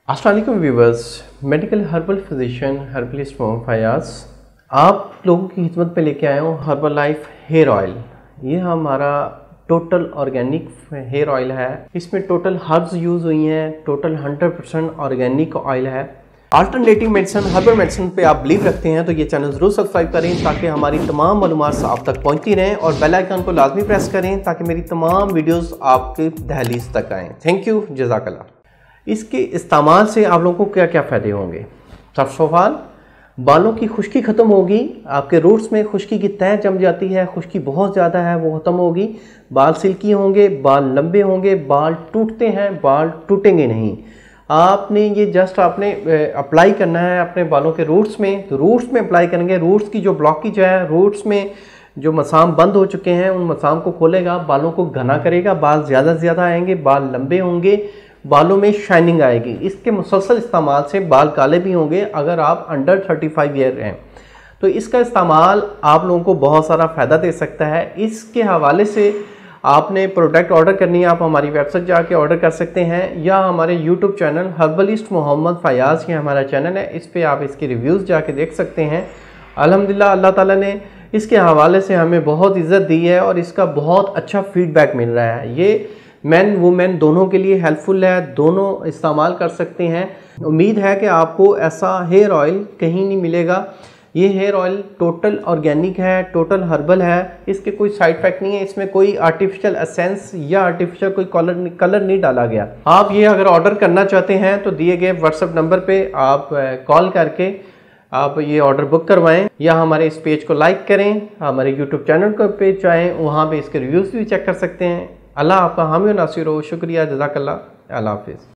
अस्सलाम वालेकुम viewers, medical herbal physician herbalist Mohammed Fayaz आप लोगों की खिदमत पे लेके आया हूँ हर्बल लाइफ हेयर ऑयल। ये हमारा टोटल ऑर्गेनिक हेयर ऑयल है। इसमें टोटल हर्ब्स यूज़ हुई हैं, टोटल 100% ऑर्गेनिक ऑयल है। अल्टरनेटिव मेडिसिन हर्बल मेडिसिन पे आप बिलीव रखते हैं तो ये चैनल ज़रूर सब्सक्राइब करें ताकि हमारी तमाम मालूमात आप तक पहुँचती रहें, और बेल आइकन को लाजमी प्रेस करें ताकि मेरी तमाम वीडियोस आपके दहलीज तक आएँ। थैंक यू, जज़ाकल्लाह। इसके इस्तेमाल से आप लोगों को क्या क्या फ़ायदे होंगे। फर्स्ट ऑफ ऑल, बालों की खुश्की ख़त्म होगी। आपके रूट्स में खुश्की की तह जम जाती है, खुश्की बहुत ज़्यादा है, वो ख़त्म होगी। बाल सिल्की होंगे, बाल लंबे होंगे, बाल टूटते हैं, बाल टूटेंगे नहीं। आपने ये जस्ट आपने अप्लाई करना है अपने बालों के रूट्स में, तो रूट्स में अप्लाई करेंगे। रूट्स की जो ब्लॉकेज है, रूट्स में जो मसाम बंद हो चुके हैं, उन मसाम को खोलेगा, बालों को घना करेगा, बाल ज़्यादा से ज़्यादा आएंगे, बाल लंबे होंगे, बालों में शाइनिंग आएगी। इसके मुसलसल इस्तेमाल से बाल काले भी होंगे अगर आप अंडर 35 ईयर हैं। तो इसका इस्तेमाल आप लोगों को बहुत सारा फ़ायदा दे सकता है। इसके हवाले से आपने प्रोडक्ट ऑर्डर करनी है, आप हमारी वेबसाइट जाके ऑर्डर कर सकते हैं, या हमारे YouTube channel herbalist Mohammed Fayaz, ये हमारा चैनल है, इस पर आप इसकी रिव्यूज़ जाके देख सकते हैं। अल्हम्दुलिल्लाह अल्लाह ताला ने इसके हवाले से हमें बहुत इज़्ज़त दी है और इसका बहुत अच्छा फीडबैक मिल रहा है। ये मैन वुमेन दोनों के लिए हेल्पफुल है, दोनों इस्तेमाल कर सकते हैं। उम्मीद है कि आपको ऐसा हेयर ऑयल कहीं नहीं मिलेगा। ये हेयर ऑयल टोटल ऑर्गेनिक है, टोटल हर्बल है, इसके कोई साइड इफेक्ट नहीं है, इसमें कोई आर्टिफिशियल एसेंस या आर्टिफिशियल कोई कलर नहीं डाला गया। आप ये अगर ऑर्डर करना चाहते हैं तो दिए गए व्हाट्सएप नंबर पे आप कॉल करके आप ये ऑर्डर बुक करवाएं, या हमारे इस पेज को लाइक करें, हमारे यूट्यूब चैनल को पेज जाएँ, वहाँ पे इसके रिव्यूज़ भी चेक कर सकते हैं। अल्लाह आपका हामी और नासिर हो। शुक्रिया, जज़ाकल्लाह, अल्लाह हाफिज़।